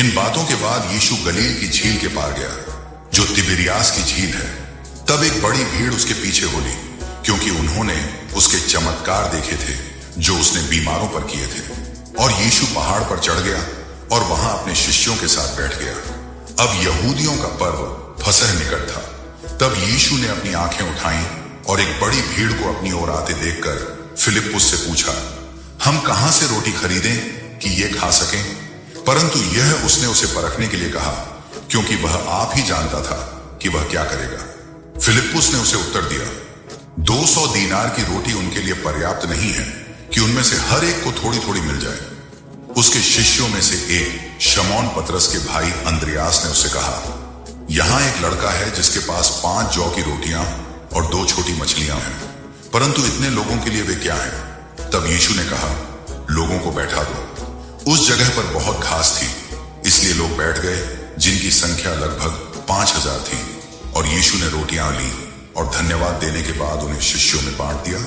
इन बातों के बाद यीशु गलील की झील के पार गया, जो तिबिरियास की झील है। तब एक बड़ी भीड़ उसके पीछे हो ली, क्योंकि उन्होंने उसके चमत्कार देखे थे जो उसने बीमारों पर किए थे। और यीशु पहाड़ पर चढ़ गया और वहां अपने शिष्यों के साथ बैठ गया। अब यहूदियों का पर्व फसह निकट था। तब यीशु ने अपनी आंखें उठाईं और एक बड़ी भीड़ को अपनी ओर आते देखकर फिलिप्पुस से पूछा, हम कहां से रोटी खरीदें कि ये खा सकें? परंतु यह उसने उसे परखने के लिए कहा, क्योंकि वह आप ही जानता था कि वह क्या करेगा। फिलिप्पुस ने उसे उत्तर दिया, 200 दीनार की रोटी उनके लिए पर्याप्त नहीं है कि उनमें से हर एक को थोड़ी थोड़ी मिल जाए। उसके शिष्यों में से एक शमौन पतरस के भाई अंद्रियास ने उससे कहा, यहां एक लड़का है जिसके पास 5 जौ की रोटियां और 2 छोटी मछलियां हैं, परंतु इतने लोगों के लिए वे क्या हैं? तब यीशु ने कहा, लोगों को बैठा दो। उस जगह पर बहुत घास थी, इसलिए लोग बैठ गए, जिनकी संख्या लगभग 5000 थी। और यीशु ने रोटियां ली और धन्यवाद देने के बाद उन्हें शिष्यों में बांट दिया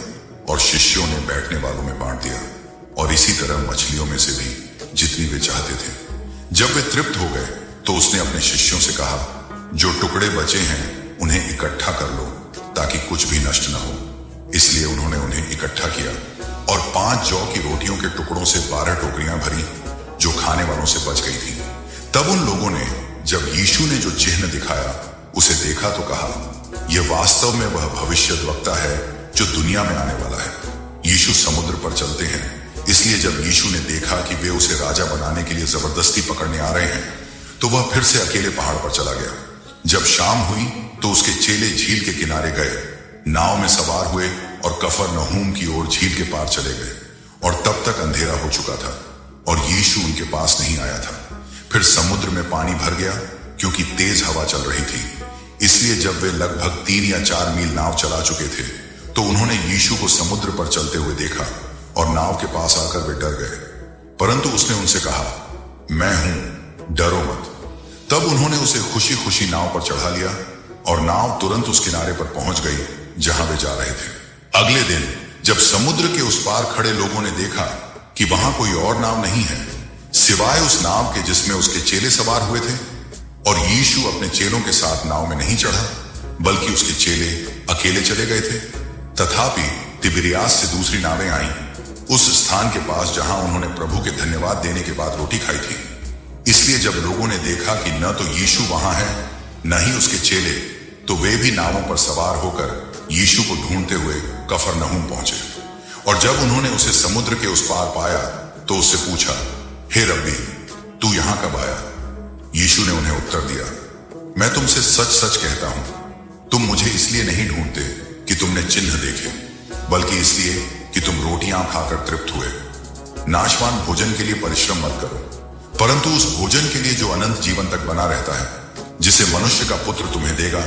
और शिष्यों ने बैठने वालों में बांट दिया, और इसी तरह मछलियों में से भी जितनी वे चाहते थे। जब वे तृप्त हो गए तो उसने अपने शिष्यों से कहा, जो टुकड़े बचे हैं उन्हें इकट्ठा कर लो, ताकि कुछ भी नष्ट न हो। इसलिए उन्होंने उन्हें इकट्ठा किया और 5 जौ की रोटियों के टुकड़ों से 12 टोकरियां भरी, जो खाने वालों से बच गई थी। तब उन लोगों ने जब यीशु ने जो चिन्ह दिखाया उसे देखा तो कहा, यह वास्तव में वह भविष्यद्वक्ता है जो दुनिया में आने वाला है। यीशु समुद्र पर चलते हैं, इसलिए जब यीशु ने देखा कि वे उसे राजा बनाने के लिए जबरदस्ती पकड़ने आ रहे हैं, तो वह फिर से अकेले पहाड़ पर चला गया। जब शाम हुई तो उसके चेले झील के किनारे गए, नाव में सवार हुए और कफरनहूम की ओर झील के पार चले गए। और तब तक अंधेरा हो चुका था और यीशु उनके पास नहीं आया था। फिर समुद्र में पानी भर गया, क्योंकि तेज हवा चल रही थी। इसलिए जब वे लगभग 3 या 4 मील नाव चला चुके थे, तो उन्होंने यीशु को समुद्र पर चलते हुए देखा और नाव के पास आकर वे डर गए। परंतु उसने उनसे कहा, मैं हूं, डरो मत। तब उन्होंने उसे खुशी खुशी नाव पर चढ़ा लिया और नाव तुरंत उस किनारे पर पहुंच गई जहां वे जा रहे थे। अगले दिन जब समुद्र के उस पार खड़े लोगों ने देखा कि वहां कोई और नाव नहीं है सिवाय उस नाव के जिसमें उसके चेले सवार हुए थे, और यीशु अपने चेलों के साथ नाव में नहीं चढ़ा, बल्कि उसके चेले अकेले चले गए थे। तथापि तिबिरियास से दूसरी नावें आईं, उस स्थान के पास जहां उन्होंने प्रभु के धन्यवाद देने के बाद रोटी खाई थी। इसलिए जब लोगों ने देखा कि न तो यीशु वहां है न ही उसके चेले, तो वे भी नावों पर सवार होकर यीशु को ढूंढते हुए कफरनहूम पहुंचे। और जब उन्होंने उसे समुद्र के उस पार पाया तो उससे पूछा, हे रब्बी, तू यहां कब आया? यीशु ने उन्हें उत्तर दिया, मैं तुमसे सच सच कहता हूं, तुम मुझे इसलिए नहीं ढूंढते कि तुमने चिन्ह देखे, बल्कि इसलिए कि तुम रोटियां खाकर तृप्त हुए। नाशवान भोजन के लिए परिश्रम मत करो, परंतु उस भोजन के लिए जो अनंत जीवन तक बना रहता है, जिसे मनुष्य का पुत्र तुम्हें देगा,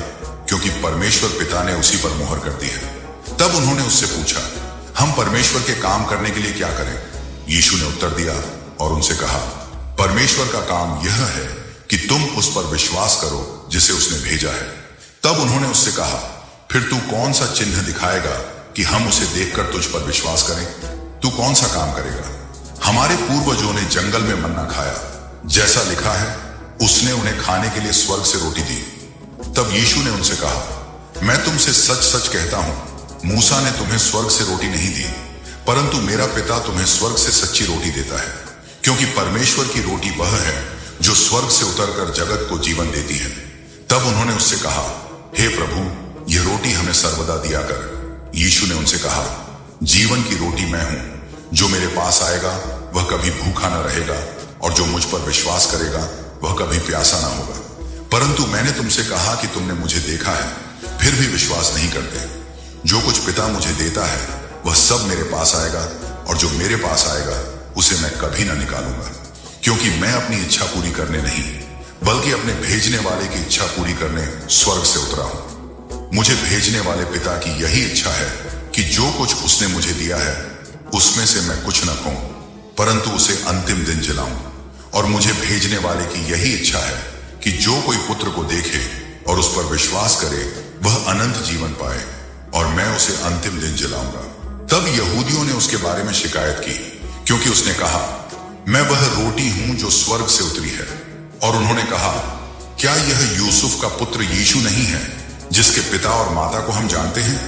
क्योंकि परमेश्वर पिता ने उसी पर मोहर कर दी है। तब उन्होंने उससे पूछा, हम परमेश्वर के काम करने के लिए क्या करें? यीशु ने उत्तर दिया और उनसे कहा, परमेश्वर का काम यह है कि तुम उस पर विश्वास करो जिसे उसने भेजा है। तब उन्होंने उससे कहा, फिर तू कौन सा चिन्ह दिखाएगा कि हम उसे देखकर तुझ पर विश्वास करें? तू कौन सा काम करेगा? हमारे पूर्वजों ने जंगल में मन्ना खाया, जैसा लिखा है, उसने उन्हें खाने के लिए स्वर्ग से रोटी दी। तब यीशु ने उनसे कहा, मैं तुमसे सच सच कहता हूं, मूसा ने तुम्हें स्वर्ग से रोटी नहीं दी, परंतु मेरा पिता तुम्हें स्वर्ग से सच्ची रोटी देता है। क्योंकि परमेश्वर की रोटी वह है जो स्वर्ग से उतरकर जगत को जीवन देती है। तब उन्होंने उससे कहा, हे प्रभु, यह रोटी हमें सर्वदा दिया कर। यीशु ने उनसे कहा, जीवन की रोटी मैं हूं, जो मेरे पास आएगा वह कभी भूखा न रहेगा, और जो मुझ पर विश्वास करेगा वह कभी प्यासा न होगा। परंतु मैंने तुमसे कहा कि तुमने मुझे देखा है, फिर भी विश्वास नहीं करते। जो कुछ पिता मुझे देता है वह सब मेरे पास आएगा, और जो मेरे पास आएगा उसे मैं कभी न निकालूंगा। क्योंकि मैं अपनी इच्छा पूरी करने नहीं, बल्कि अपने भेजने वाले की इच्छा पूरी करने स्वर्ग से उतरा हूं। मुझे भेजने वाले पिता की यही इच्छा है कि जो कुछ उसने मुझे दिया है उसमें से मैं कुछ न खोऊं, परंतु उसे अंतिम दिन जिलाऊं। और मुझे भेजने वाले की यही इच्छा है कि जो कोई पुत्र को देखे और उस पर विश्वास करे वह अनंत जीवन पाए, और मैं उसे अंतिम दिन जिलाऊंगा। तब यहूदियों ने उसके बारे में शिकायत की, क्योंकि उसने कहा, मैं वह रोटी हूं जो स्वर्ग से उतरी है। और उन्होंने कहा, क्या यह यूसुफ का पुत्र यीशु नहीं है, जिसके पिता और माता को हम जानते हैं?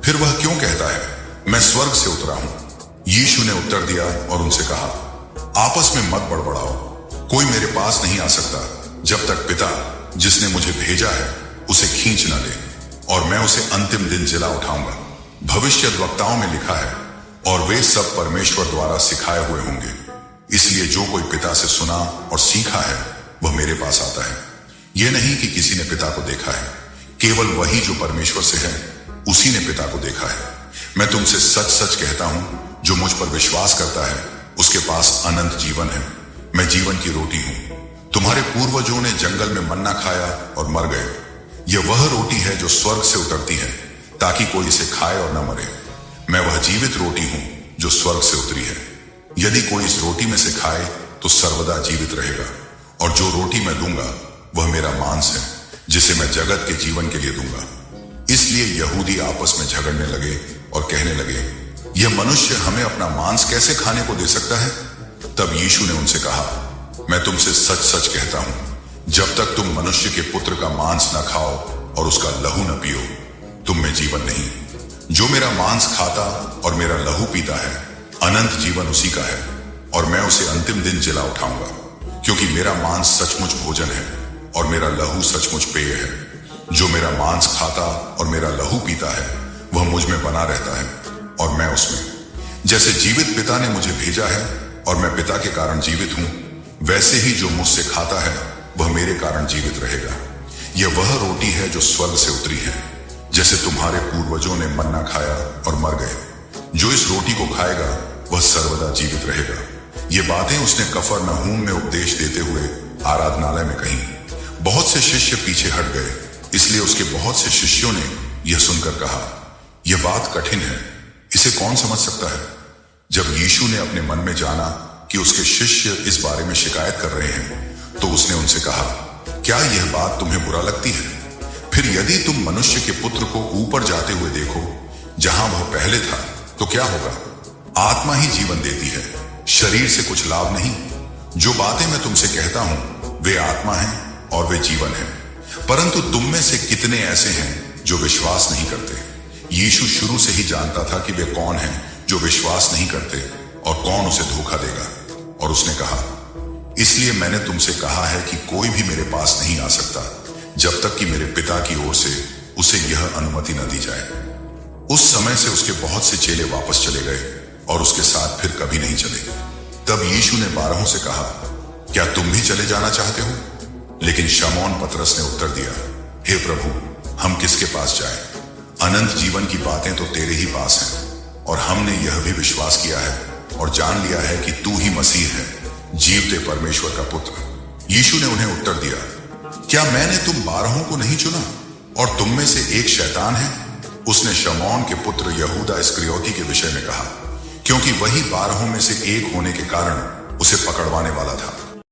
फिर वह क्यों कहता है, मैं स्वर्ग से उतरा हूं? यीशु ने उत्तर दिया और उनसे कहा, आपस में मत बड़बड़ाओ। कोई मेरे पास नहीं आ सकता जब तक पिता जिसने मुझे भेजा है उसे खींच न ले, और मैं उसे अंतिम दिन जिला उठाऊंगा। भविष्यद्वक्ताओं में लिखा है, और वे सब परमेश्वर द्वारा सिखाए हुए होंगे। इसलिए जो कोई पिता से सुना और सीखा है वह मेरे पास आता है। यह नहीं कि किसी ने पिता को देखा है, केवल वही जो परमेश्वर से है उसी ने पिता को देखा है। मैं तुमसे सच सच कहता हूं, जो मुझ पर विश्वास करता है उसके पास अनंत जीवन है। मैं जीवन की रोटी हूं। तुम्हारे पूर्वजों ने जंगल में मन्ना खाया और मर गए। यह वह रोटी है जो स्वर्ग से उतरती है, ताकि कोई इसे खाए और न मरे। मैं वह जीवित रोटी हूं जो स्वर्ग से उतरी है। यदि कोई इस रोटी में से खाए तो सर्वदा जीवित रहेगा, और जो रोटी मैं दूंगा वह मेरा मांस है, जिसे मैं जगत के जीवन के लिए दूंगा। इसलिए यहूदी आपस में झगड़ने लगे और कहने लगे, यह मनुष्य हमें अपना मांस कैसे खाने को दे सकता है? तब यीशु ने उनसे कहा, मैं तुमसे सच सच कहता हूं, जब तक तुम मनुष्य के पुत्र का मांस न खाओ और उसका लहू न पियो, तुम में जीवन नहीं। जो मेरा मांस खाता और मेरा लहू पीता है, अनंत जीवन उसी का है, और मैं उसे अंतिम दिन जिला उठाऊंगा। क्योंकि मेरा मांस सचमुच भोजन है और मेरा लहू सचमुच पेय है। जो मेरा मांस खाता और मेरा लहू पीता है वह मुझ में बना रहता है और मैं उसमें। जैसे जीवित पिता ने मुझे भेजा है और मैं पिता के कारण जीवित हूं, वैसे ही जो मुझसे खाता है वह मेरे कारण जीवित रहेगा। यह वह रोटी है जो स्वर्ग से उतरी है, जैसे तुम्हारे पूर्वजों ने मन्ना खाया और मर गए। जो इस रोटी को खाएगा वह सर्वदा जीवित रहेगा। ये बातें उसने कफरनहूम में उपदेश देते हुए आराधनालय में कही। बहुत से शिष्य पीछे हट गए, इसलिए उसके बहुत से शिष्यों ने यह सुनकर कहा, यह बात कठिन है, इसे कौन समझ सकता है? जब यीशु ने अपने मन में जाना कि उसके शिष्य इस बारे में शिकायत कर रहे हैं, तो उसने उनसे कहा, क्या यह बात तुम्हें बुरा लगती है? फिर यदि तुम मनुष्य के पुत्र को ऊपर जाते हुए देखो जहां वह पहले था, तो क्या होगा? आत्मा ही जीवन देती है, शरीर से कुछ लाभ नहीं। जो बातें मैं तुमसे कहता हूं वे आत्मा हैं और वे जीवन है। परंतु तुम में से कितने ऐसे हैं जो विश्वास नहीं करते? यीशु शुरू से ही जानता था कि वे कौन हैं जो विश्वास नहीं करते और कौन उसे धोखा देगा, और उसने कहा, इसलिए मैंने तुमसे कहा है कि कोई भी मेरे पास नहीं आ सकता जब तक कि मेरे पिता की ओर से उसे यह अनुमति न दी जाए। उस समय से उसके बहुत से चेले वापस चले गए और उसके साथ फिर कभी नहीं चले। तब यीशु ने 12 से कहा, क्या तुम भी चले जाना चाहते हो? लेकिन शमौन पतरस ने उत्तर दिया, हे प्रभु, हम किसके पास जाएं? अनंत जीवन की बातें तो तेरे ही पास हैं, और हमने यह भी विश्वास किया है और जान लिया है कि तू ही मसीह है, जीवते परमेश्वर का पुत्र। यीशु ने उन्हें उत्तर दिया, क्या मैंने तुम 12 को नहीं चुना और तुम में से एक शैतान है? उसने शमौन के पुत्र यहूदा इस्करियोती के विषय में कहा, क्योंकि वही 12 में से एक होने के कारण उसे पकड़वाने वाला था।